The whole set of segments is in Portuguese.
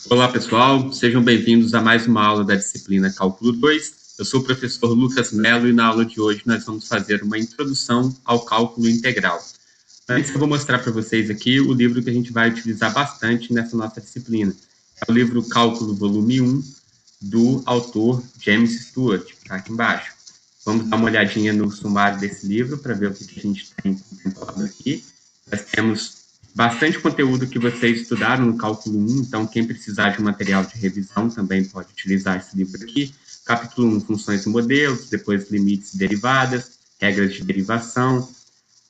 Olá, pessoal. Sejam bem-vindos a mais uma aula da disciplina Cálculo 2. Eu sou o professor Lucas Mello e na aula de hoje nós vamos fazer uma introdução ao cálculo integral. Antes eu vou mostrar para vocês aqui o livro que a gente vai utilizar bastante nessa nossa disciplina. É o livro Cálculo Volume 1, do autor James Stewart, que está aqui embaixo. Vamos dar uma olhadinha no sumário desse livro para ver o que a gente tem contemplado aqui. Nós temos bastante conteúdo que vocês estudaram no Cálculo 1, então quem precisar de um material de revisão também pode utilizar esse livro aqui. Capítulo 1, funções e modelos, depois limites e derivadas, regras de derivação,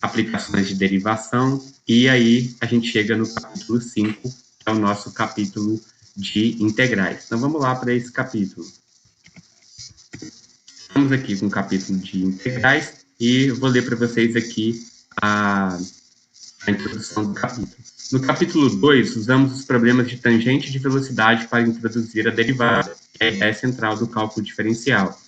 aplicações de derivação, e aí a gente chega no capítulo 5, que é o nosso capítulo de integrais. Então vamos lá para esse capítulo. Estamos aqui com o capítulo de integrais e eu vou ler para vocês aqui a introdução do capítulo. No capítulo 2, usamos os problemas de tangente e de velocidade para introduzir a derivada, que é a ideia central do cálculo diferencial.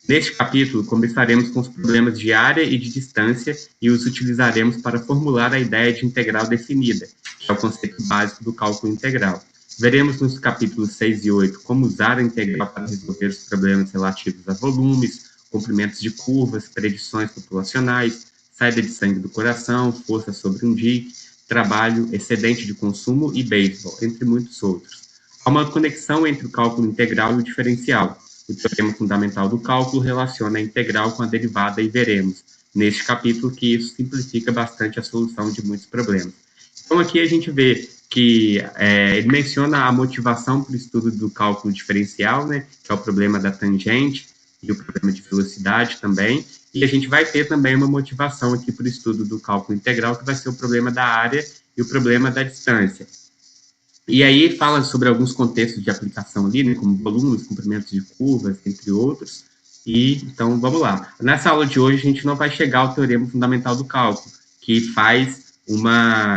Neste capítulo, começaremos com os problemas de área e de distância e os utilizaremos para formular a ideia de integral definida, que é o conceito básico do cálculo integral. Veremos nos capítulos 6 e 8 como usar a integral para resolver os problemas relativos a volumes, comprimentos de curvas, predições populacionais, saída de sangue do coração, força sobre um dique, trabalho, excedente de consumo e beisebol, entre muitos outros. Há uma conexão entre o cálculo integral e o diferencial. O teorema fundamental do cálculo relaciona a integral com a derivada e veremos, neste capítulo, que isso simplifica bastante a solução de muitos problemas. Então, aqui a gente vê que ele menciona a motivação para o estudo do cálculo diferencial, né, que é o problema da tangente e o problema de velocidade também, e a gente vai ter também uma motivação aqui para o estudo do cálculo integral, que vai ser o problema da área e o problema da distância. E aí fala sobre alguns contextos de aplicação ali, né, como volumes, comprimentos de curvas, entre outros. E então, vamos lá. Nessa aula de hoje, a gente não vai chegar ao teorema fundamental do cálculo, que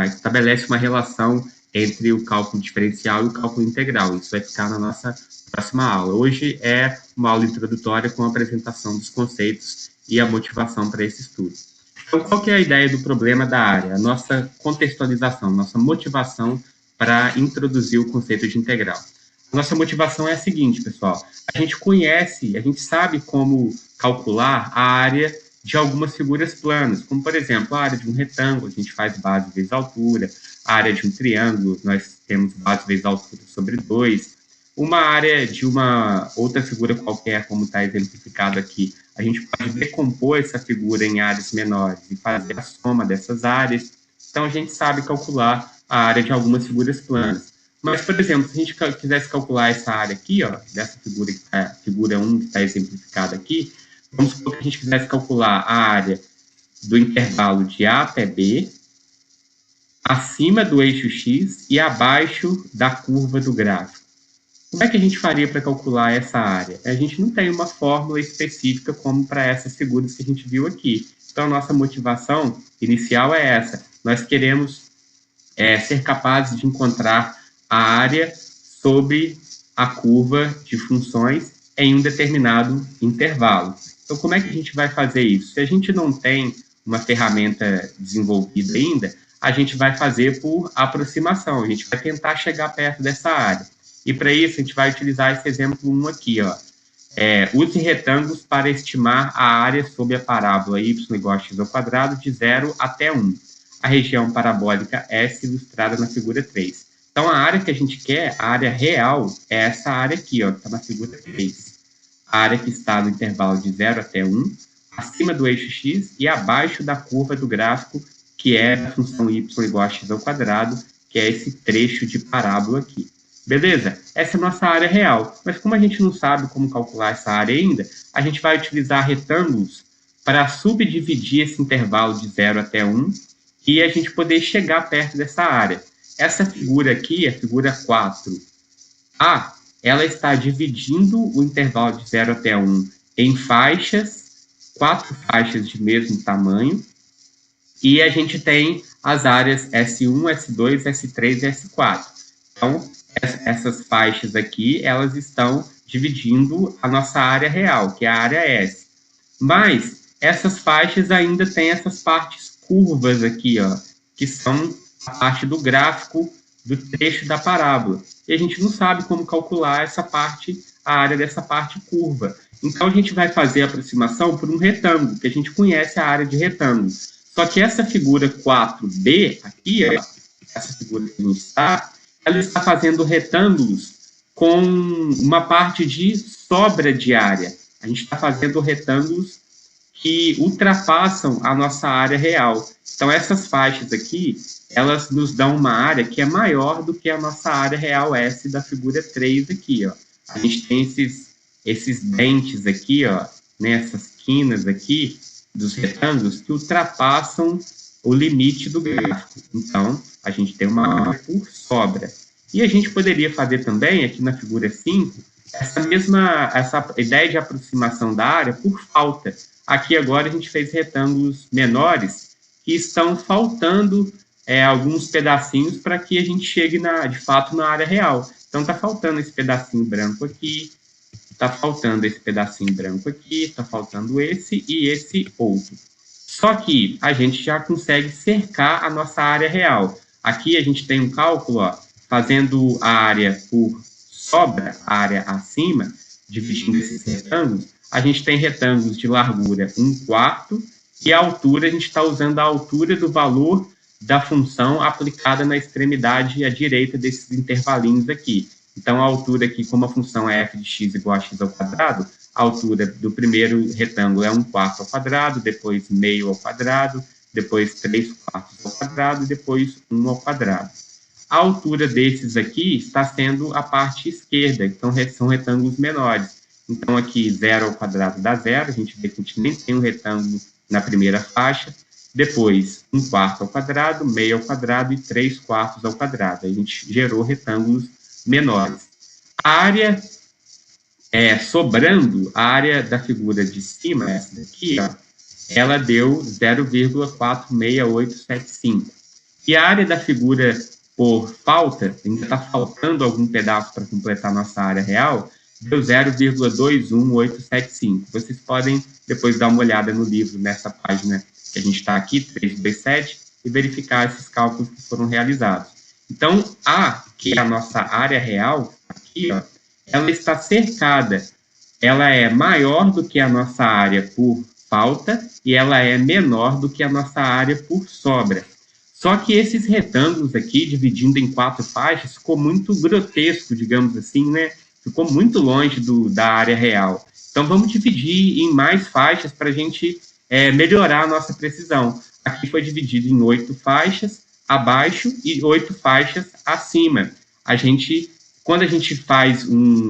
estabelece uma relação entre o cálculo diferencial e o cálculo integral. Isso vai ficar na nossa próxima aula. Hoje é uma aula introdutória com a apresentação dos conceitos e a motivação para esse estudo. Então, qual que é a ideia do problema da área? A nossa contextualização, nossa motivação para introduzir o conceito de integral. A nossa motivação é a seguinte, pessoal. A gente sabe como calcular a área de algumas figuras planas, como, por exemplo, a área de um retângulo, a gente faz base vezes altura, a área de um triângulo, nós temos base vezes altura sobre 2. Uma área de uma outra figura qualquer, como está exemplificado aqui, a gente pode decompor essa figura em áreas menores e fazer a soma dessas áreas. Então, a gente sabe calcular a área de algumas figuras planas. Mas, por exemplo, se a gente quisesse calcular essa área aqui, ó, dessa figura, figura 1 que está exemplificada aqui, vamos supor que a gente quisesse calcular a área do intervalo de A até B, acima do eixo X e abaixo da curva do gráfico. Como é que a gente faria para calcular essa área? A gente não tem uma fórmula específica como para essas figuras que a gente viu aqui. Então, a nossa motivação inicial é essa. Nós queremos ser capazes de encontrar a área sobre a curva de funções em um determinado intervalo. Então, como é que a gente vai fazer isso? Se a gente não tem uma ferramenta desenvolvida ainda, a gente vai fazer por aproximação, a gente vai tentar chegar perto dessa área. E para isso, a gente vai utilizar esse exemplo 1 aqui, ó. Use retângulos para estimar a área sob a parábola y igual a x ao quadrado de 0 até 1. A região parabólica S ilustrada na figura 3. Então, a área que a gente quer, a área real, é essa área aqui, ó, que está na figura 3. A área que está no intervalo de 0 até 1, acima do eixo x e abaixo da curva do gráfico, que é a função y igual a x ao quadrado, que é esse trecho de parábola aqui. Beleza? Essa é a nossa área real. Mas como a gente não sabe como calcular essa área ainda, a gente vai utilizar retângulos para subdividir esse intervalo de 0 até 1 e a gente poder chegar perto dessa área. Essa figura aqui, a figura 4A, ela está dividindo o intervalo de 0 até 1 em faixas, 4 faixas de mesmo tamanho, e a gente tem as áreas S1, S2, S3 e S4. Então, essas faixas aqui, elas estão dividindo a nossa área real, que é a área S. Mas essas faixas ainda têm essas partes curvas aqui, ó, que são a parte do gráfico do trecho da parábola. E a gente não sabe como calcular essa parte, a área dessa parte curva. Então, a gente vai fazer a aproximação por um retângulo, que a gente conhece a área de retângulo. Só que essa figura 4B, aqui, ó, essa figura que a gente está, ela está fazendo retângulos com uma parte de sobra de área. A gente está fazendo retângulos que ultrapassam a nossa área real. Então, essas faixas aqui, elas nos dão uma área que é maior do que a nossa área real S da figura 3 aqui, ó. A gente tem esses dentes aqui, ó, nessas quinas aqui dos retângulos que ultrapassam o limite do gráfico. Então, a gente tem uma área por sobra. E a gente poderia fazer também, aqui na figura 5, essa ideia de aproximação da área por falta. Aqui agora a gente fez retângulos menores que estão faltando alguns pedacinhos para que a gente chegue, de fato, na área real. Então, está faltando esse pedacinho branco aqui, está faltando esse pedacinho branco aqui, está faltando esse e esse outro. Só que a gente já consegue cercar a nossa área real. Aqui a gente tem um cálculo, ó, fazendo a área por sobra, a área acima, dividindo esses retângulos. A gente tem retângulos de largura 1/4 e a altura, a gente está usando a altura do valor da função aplicada na extremidade à direita desses intervalinhos aqui. Então, a altura aqui, como a função é f de x igual a x ao quadrado, a altura do primeiro retângulo é 1/4 ao quadrado, depois meio ao quadrado, depois 3/4 ao quadrado e depois 1 ao quadrado. A altura desses aqui está sendo a parte esquerda, então são retângulos menores. Então, aqui 0 ao quadrado dá 0, a gente vê que a gente nem tem um retângulo na primeira faixa. Depois, 1/4 ao quadrado, meio ao quadrado e 3/4 ao quadrado. A gente gerou retângulos menores. A área sobrando, a área da figura de cima, essa daqui, ó, ela deu 0,46875. E a área da figura por falta, ainda está faltando algum pedaço para completar nossa área real, deu 0,21875. Vocês podem depois dar uma olhada no livro, nessa página que a gente está aqui, 327, e verificar esses cálculos que foram realizados. Então, que é a nossa área real, aqui, ó, ela está cercada. Ela é maior do que a nossa área por falta e ela é menor do que a nossa área por sobra. Só que esses retângulos aqui, dividindo em 4 faixas, ficou muito grotesco, digamos assim, né? Ficou muito longe da área real. Então, vamos dividir em mais faixas para a gente melhorar a nossa precisão. Aqui foi dividido em 8 faixas abaixo e 8 faixas acima. Quando a gente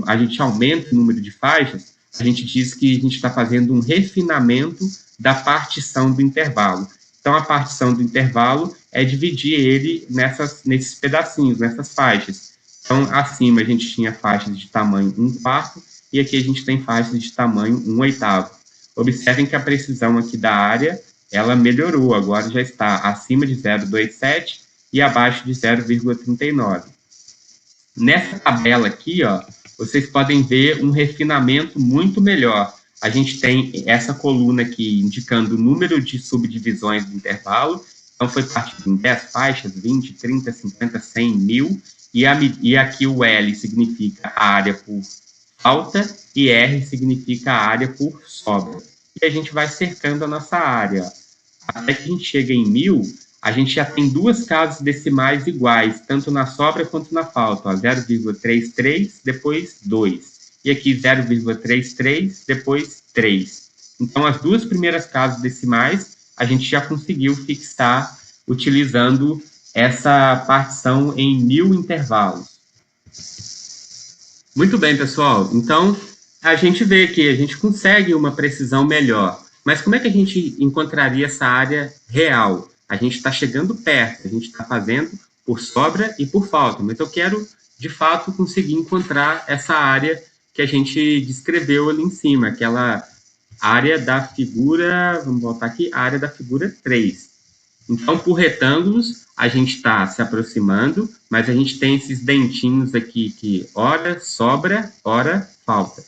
a gente aumenta o número de faixas, a gente diz que a gente está fazendo um refinamento da partição do intervalo. Então, a partição do intervalo é dividir ele nesses pedacinhos, nessas faixas. Então, acima a gente tinha faixas de tamanho 1/4 e aqui a gente tem faixas de tamanho 1/8. Observem que a precisão aqui da área, ela melhorou, agora já está acima de 0,27 e abaixo de 0,39. Nessa tabela aqui, ó, vocês podem ver um refinamento muito melhor. A gente tem essa coluna aqui indicando o número de subdivisões do intervalo. Então, foi partido em 10 faixas, 20, 30, 50, 100, 1000. E aqui o L significa a área por falta e R significa a área por sobra. E a gente vai cercando a nossa área. Até que a gente chega em 1000, a gente já tem 2 casas decimais iguais, tanto na sobra quanto na falta. 0,33, depois 2. E aqui 0,33, depois 3. Então, as 2 primeiras casas decimais, a gente já conseguiu fixar utilizando essa partição em 1000 intervalos. Muito bem, pessoal. Então, a gente vê que a gente consegue uma precisão melhor. Mas como é que a gente encontraria essa área real? A gente está chegando perto, a gente está fazendo por sobra e por falta. Mas eu quero, de fato, conseguir encontrar essa área que a gente descreveu ali em cima, aquela área da figura, vamos voltar aqui, a área da figura 3. Então, por retângulos, a gente está se aproximando, mas a gente tem esses dentinhos aqui que ora sobra, ora falta.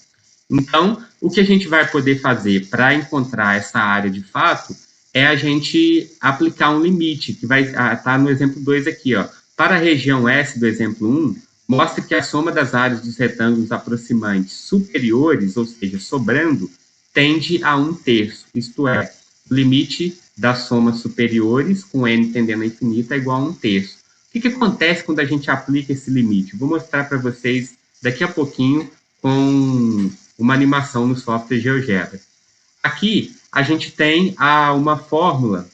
Então, o que a gente vai poder fazer para encontrar essa área de fato é a gente aplicar um limite, que vai estar no exemplo 2 aqui, ó. Para a região S do exemplo 1, mostra que a soma das áreas dos retângulos aproximantes superiores, ou seja, sobrando, tende a 1/3, isto é, o limite das somas superiores, com n tendendo a infinito, é igual a 1/3. O que acontece quando a gente aplica esse limite? Vou mostrar para vocês daqui a pouquinho com uma animação no software GeoGebra. Aqui, a gente tem uma fórmula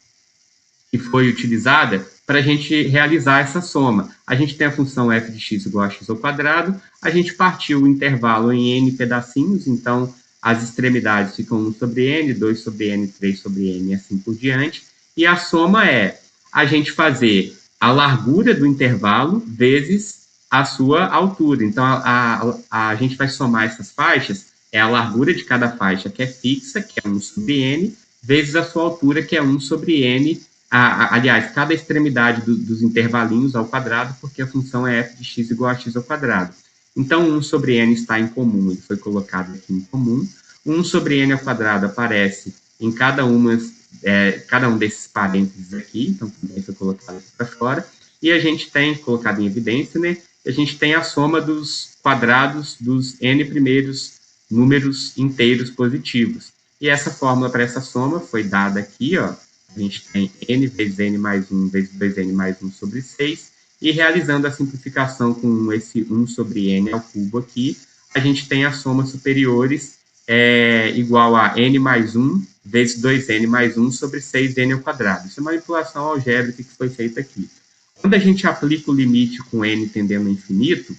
que foi utilizada para a gente realizar essa soma. A gente tem a função f de x igual a x ao quadrado, a gente partiu o intervalo em n pedacinhos, então as extremidades ficam 1 sobre n, 2 sobre n, 3 sobre n e assim por diante, e a soma é a gente fazer a largura do intervalo vezes a sua altura. Então, a gente vai somar essas faixas, é a largura de cada faixa, que é fixa, que é 1 sobre n, vezes a sua altura, que é 1 sobre n, aliás, cada extremidade dos intervalinhos ao quadrado, porque a função é f de x igual a x ao quadrado. Então, 1 sobre n está em comum, ele foi colocado aqui em comum. 1 sobre n ao quadrado aparece em cada um desses parênteses aqui, então também foi colocado aqui para fora. E a gente tem, colocado em evidência, né? A gente tem a soma dos quadrados dos n primeiros números inteiros positivos. E essa fórmula para essa soma foi dada aqui, ó. A gente tem n vezes n mais 1 vezes 2n mais 1 sobre 6, e realizando a simplificação com esse 1 sobre n ao cubo aqui, a gente tem a soma superiores igual a n mais 1 vezes 2n mais 1 sobre 6n ao quadrado. Isso é manipulação algébrica que foi feita aqui. Quando a gente aplica o limite com n tendendo a infinito,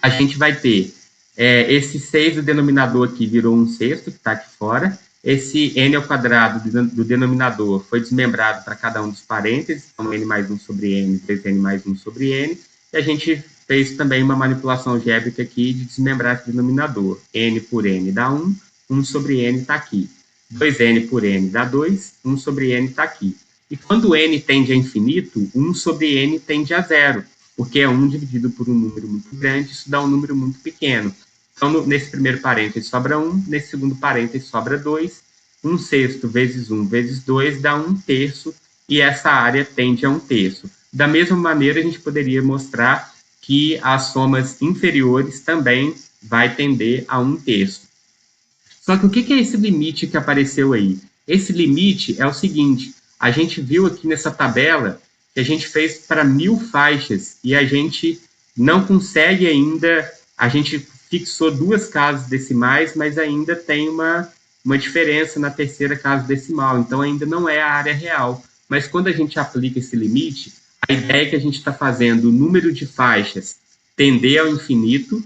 a gente vai ter esse 6 do denominador aqui virou 1/6, que está aqui fora. Esse n ao quadrado do denominador foi desmembrado para cada um dos parênteses, então n mais 1 sobre n, 2n mais 1 sobre n, e a gente fez também uma manipulação algébrica aqui de desmembrar esse denominador. N por n dá 1, 1 sobre n está aqui. 2n por n dá 2, 1 sobre n está aqui. E quando n tende a infinito, 1 sobre n tende a 0, porque é 1 dividido por um número muito grande, isso dá um número muito pequeno. Então, nesse primeiro parêntese sobra 1, nesse segundo parêntese sobra 2, 1/6 vezes 1 vezes 2 dá 1/3, e essa área tende a 1/3. Da mesma maneira, a gente poderia mostrar que as somas inferiores também vai tender a 1/3. Só que o que é esse limite que apareceu aí? Esse limite é o seguinte, a gente viu aqui nessa tabela que a gente fez para 1000 faixas, e a gente não consegue ainda, a gente fixou 2 casas decimais, mas ainda tem uma diferença na terceira casa decimal, então ainda não é a área real. Mas quando a gente aplica esse limite, a ideia é que a gente está fazendo o número de faixas tender ao infinito,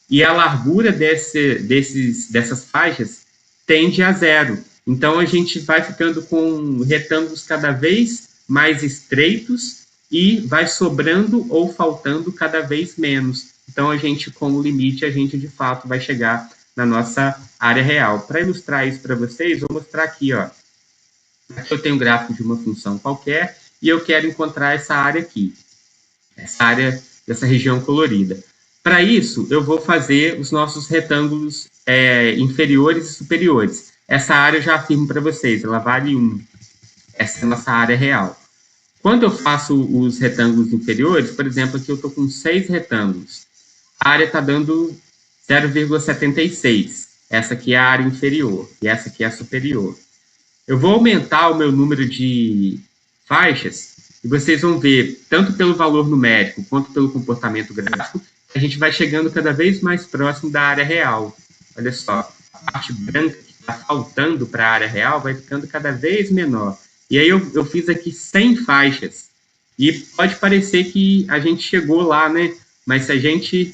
e a largura dessas faixas tende a 0. Então, a gente vai ficando com retângulos cada vez mais estreitos e vai sobrando ou faltando cada vez menos. Então, a gente, com o limite, a gente, de fato, vai chegar na nossa área real. Para ilustrar isso para vocês, vou mostrar aqui, ó. Aqui eu tenho um gráfico de uma função qualquer e eu quero encontrar essa área aqui, essa área dessa região colorida. Para isso, eu vou fazer os nossos retângulos inferiores e superiores. Essa área eu já afirmo para vocês, ela vale 1. Essa é a nossa área real. Quando eu faço os retângulos inferiores, por exemplo, aqui eu estou com 6 retângulos. A área está dando 0,76. Essa aqui é a área inferior e essa aqui é a superior. Eu vou aumentar o meu número de faixas e vocês vão ver, tanto pelo valor numérico quanto pelo comportamento gráfico, a gente vai chegando cada vez mais próximo da área real. Olha só, a parte branca que está faltando para a área real vai ficando cada vez menor. E aí eu fiz aqui 100 faixas. E pode parecer que a gente chegou lá, né? Mas se a gente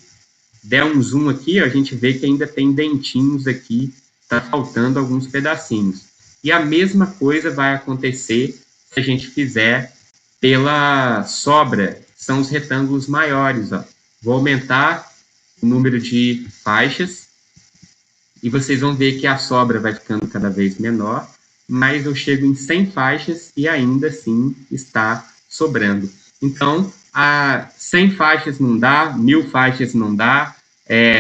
der um zoom aqui, ó, a gente vê que ainda tem dentinhos aqui, está faltando alguns pedacinhos. E a mesma coisa vai acontecer se a gente fizer pela sobra, são os retângulos maiores, ó. Vou aumentar o número de faixas e vocês vão ver que a sobra vai ficando cada vez menor, mas eu chego em 100 faixas e ainda assim está sobrando. Então, 100 faixas não dá, 1000 faixas não dá,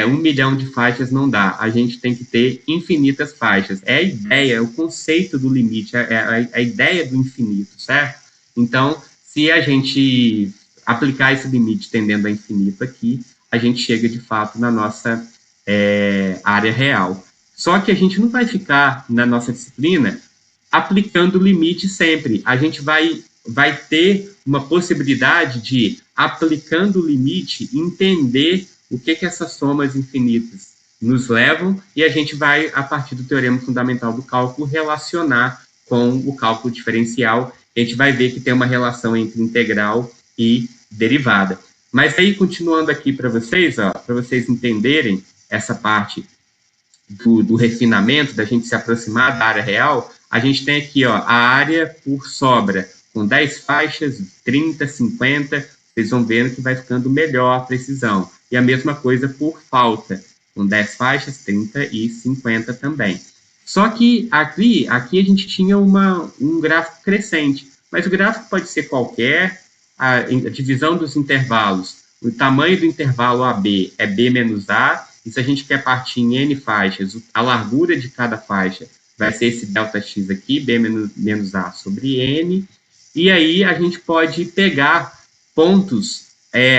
1 milhão de faixas não dá. A gente tem que ter infinitas faixas. É a ideia, é o conceito do limite, a ideia do infinito, certo? Então, se a gente aplicar esse limite tendendo a infinito aqui, a gente chega, de fato, na nossa área real. Só que a gente não vai ficar, na nossa disciplina, aplicando o limite sempre. A gente vai ter uma possibilidade de, aplicando o limite, entender o que essas somas infinitas nos levam, e a gente vai, a partir do teorema fundamental do cálculo, relacionar com o cálculo diferencial. A gente vai ver que tem uma relação entre integral e derivada. Mas aí, continuando aqui para vocês entenderem essa parte do refinamento, da gente se aproximar da área real, a gente tem aqui a área por sobra, com 10 faixas, 30, 50, vocês vão vendo que vai ficando melhor a precisão. E a mesma coisa por falta, com 10 faixas, 30 e 50 também. Só que aqui a gente tinha um gráfico crescente, mas o gráfico pode ser qualquer, a divisão dos intervalos, o tamanho do intervalo AB é B menos A, e se a gente quer partir em N faixas, a largura de cada faixa vai ser esse ΔX aqui, B menos A sobre N, e aí a gente pode pegar pontos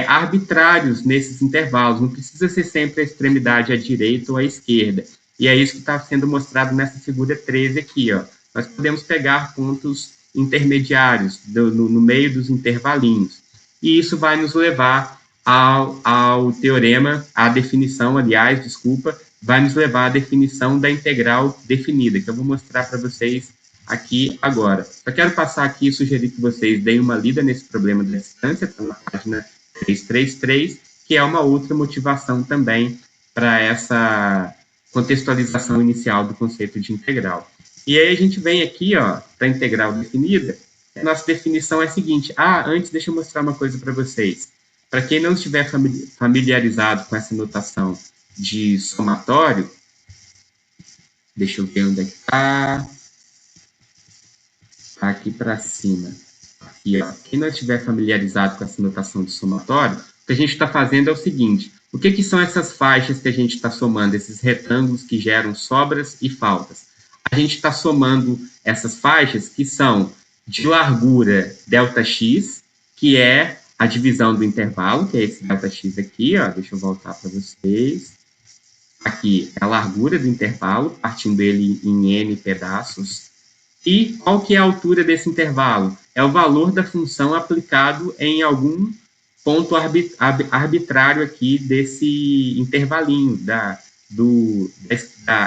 arbitrários nesses intervalos, não precisa ser sempre a extremidade à direita ou à esquerda, e é isso que está sendo mostrado nessa figura 13 aqui, Nós podemos pegar pontos intermediários no meio dos intervalinhos, e isso vai nos levar ao teorema, à definição, vai nos levar à definição da integral definida, que eu vou mostrar para vocês aqui agora. Só quero passar aqui e sugerir que vocês deem uma lida nesse problema da distância, está na página 333, que é uma outra motivação também para essa contextualização inicial do conceito de integral. E aí a gente vem aqui, para a integral definida, a nossa definição é a seguinte. Antes, deixa eu mostrar uma coisa para vocês. Para quem não estiver familiarizado com essa notação de somatório, deixa eu ver onde é que está. Está aqui para cima. Aqui, Quem não estiver familiarizado com essa notação de somatório, o que a gente está fazendo é o seguinte. O que são essas faixas que a gente está somando, esses retângulos que geram sobras e faltas? A gente está somando essas faixas que são de largura ΔX, que é a divisão do intervalo, que é esse ΔX aqui, deixa eu voltar para vocês. Aqui é a largura do intervalo, partindo ele em N pedaços. E qual que é a altura desse intervalo? É o valor da função aplicado em algum ponto arbitrário aqui desse intervalinho,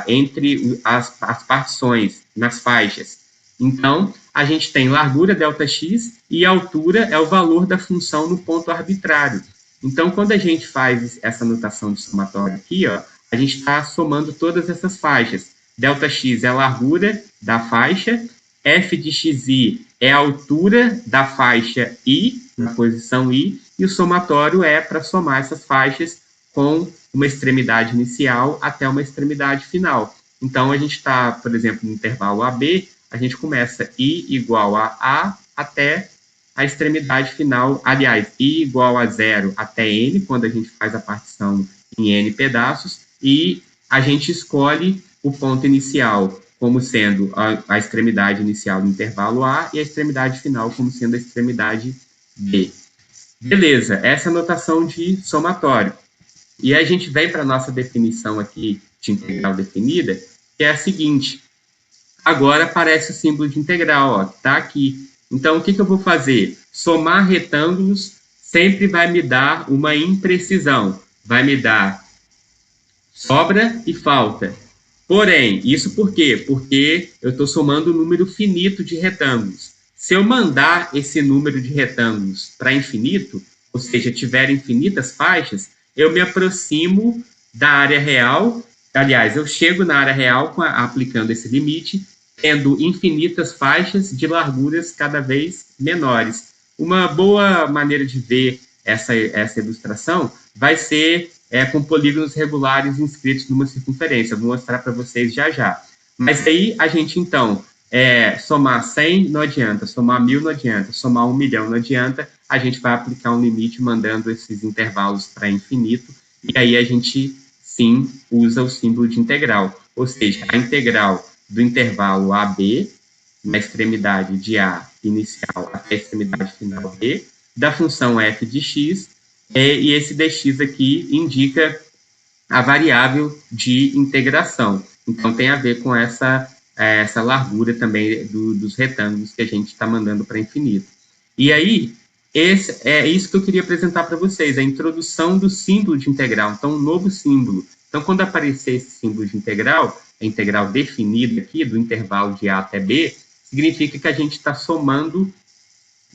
entre as partições, nas faixas. Então, a gente tem largura ΔX e a altura é o valor da função no ponto arbitrário. Então, quando a gente faz essa notação de somatório aqui, a gente está somando todas essas faixas. ΔX é a largura da faixa, f de xi é a altura da faixa I, na posição I, e o somatório é para somar essas faixas com uma extremidade inicial até uma extremidade final. Então, a gente está, por exemplo, no intervalo AB, a gente começa I igual a A até a extremidade final, aliás, I igual a 0 até N, quando a gente faz a partição em N pedaços, e a gente escolhe o ponto inicial como sendo a extremidade inicial do intervalo A e a extremidade final como sendo a extremidade B. Beleza, essa é a notação de somatório. E aí a gente vem para a nossa definição aqui de integral definida, que é a seguinte. Agora aparece o símbolo de integral, que está aqui. Então, o que eu vou fazer? Somar retângulos sempre vai me dar uma imprecisão. Vai me dar sobra e falta. Porém, isso por quê? Porque eu estou somando um número finito de retângulos. Se eu mandar esse número de retângulos para infinito, ou seja, tiver infinitas faixas, eu me aproximo da área real. Aliás, eu chego na área real aplicando esse limite, tendo infinitas faixas de larguras cada vez menores. Uma boa maneira de ver essa ilustração vai ser com polígonos regulares inscritos numa circunferência. Eu vou mostrar para vocês já já. Mas aí a gente, então, somar 100 não adianta, somar 1000 não adianta, somar 1 milhão não adianta, a gente vai aplicar um limite mandando esses intervalos para infinito, e aí a gente, sim, usa o símbolo de integral. Ou seja, a integral do intervalo AB, na extremidade de A inicial até a extremidade final B, da função f de x, e esse dx aqui indica a variável de integração. Então, tem a ver com essa largura também dos retângulos que a gente está mandando para infinito. E aí, é isso que eu queria apresentar para vocês, a introdução do símbolo de integral. Então, um novo símbolo. Então, quando aparecer esse símbolo de integral, a integral definida aqui, do intervalo de a até b, significa que a gente está somando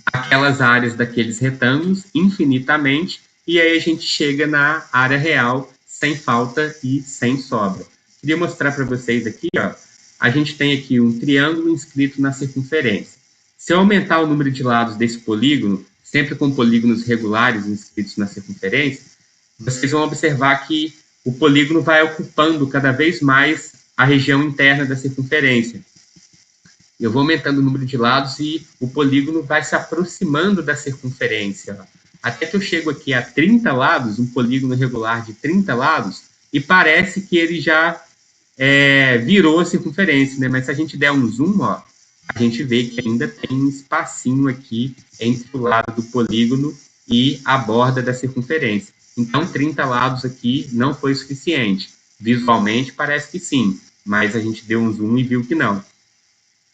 aquelas áreas daqueles retângulos infinitamente, e aí a gente chega na área real sem falta e sem sobra. Queria mostrar para vocês aqui, ó, a gente tem aqui um triângulo inscrito na circunferência. Se eu aumentar o número de lados desse polígono, sempre com polígonos regulares inscritos na circunferência, vocês vão observar que o polígono vai ocupando cada vez mais a região interna da circunferência. Eu vou aumentando o número de lados e o polígono vai se aproximando da circunferência. Até que eu chego aqui a 30 lados, um polígono regular de 30 lados, e parece que ele já virou a circunferência, né? Mas se a gente der um zoom, ó, a gente vê que ainda tem um espacinho aqui entre o lado do polígono e a borda da circunferência. Então, 30 lados aqui não foi suficiente. Visualmente, parece que sim, mas a gente deu um zoom e viu que não.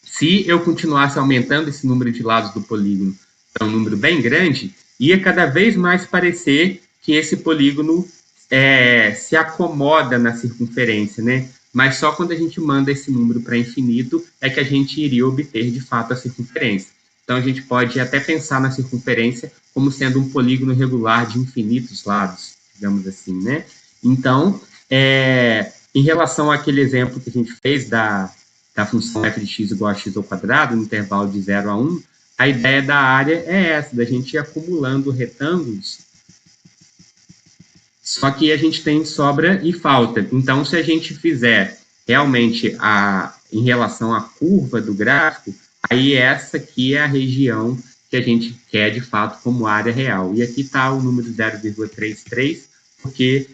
Se eu continuasse aumentando esse número de lados do polígono para um número bem grande, ia cada vez mais parecer que esse polígono se acomoda na circunferência, né? Mas só quando a gente manda esse número para infinito é que a gente iria obter, de fato, a circunferência. Então, a gente pode até pensar na circunferência como sendo um polígono regular de infinitos lados, digamos assim, né? Então, em relação àquele exemplo que a gente fez da função f de x igual a x ao quadrado, no intervalo de 0 a 1, a ideia da área é essa, da gente ir acumulando retângulos, só que a gente tem sobra e falta. Então, se a gente fizer realmente em relação à curva do gráfico, aí essa aqui é a região que a gente quer, de fato, como área real. E aqui está o número 0,33, porque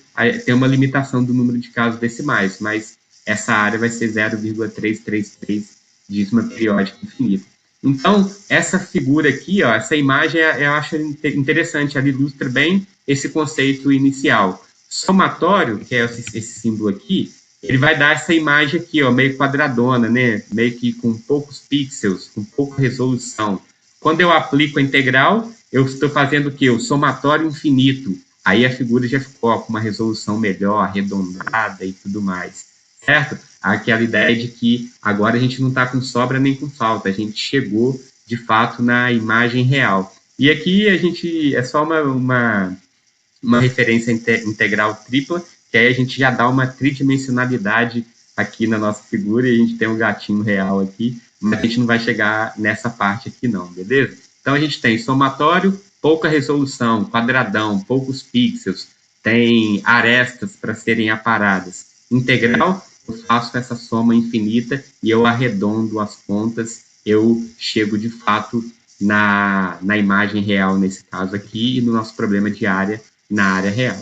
tem uma limitação do número de casos decimais, mas essa área vai ser 0,333 dízima periódica infinita. Então, essa figura aqui, ó, essa imagem, eu acho interessante, ela ilustra bem esse conceito inicial. Somatório, que é esse símbolo aqui, ele vai dar essa imagem aqui, ó, meio quadradona, né? Meio que com poucos pixels, com pouca resolução. Quando eu aplico a integral, eu estou fazendo o quê? O somatório infinito. Aí a figura já ficou com uma resolução melhor, arredondada e tudo mais. Certo? Aquela ideia de que agora a gente não está com sobra nem com falta, a gente chegou, de fato, na imagem real. E aqui a gente, é só uma referência integral tripla, que aí a gente já dá uma tridimensionalidade aqui na nossa figura, e a gente tem um gatinho real aqui, mas a gente não vai chegar nessa parte aqui não, beleza? Então a gente tem somatório, pouca resolução, quadradão, poucos pixels, tem arestas para serem aparadas. Integral, eu faço essa soma infinita e eu arredondo as pontas, eu chego de fato na imagem real nesse caso aqui e no nosso problema de área na área real.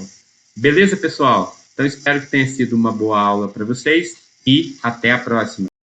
Beleza, pessoal? Então, espero que tenha sido uma boa aula para vocês e até a próxima.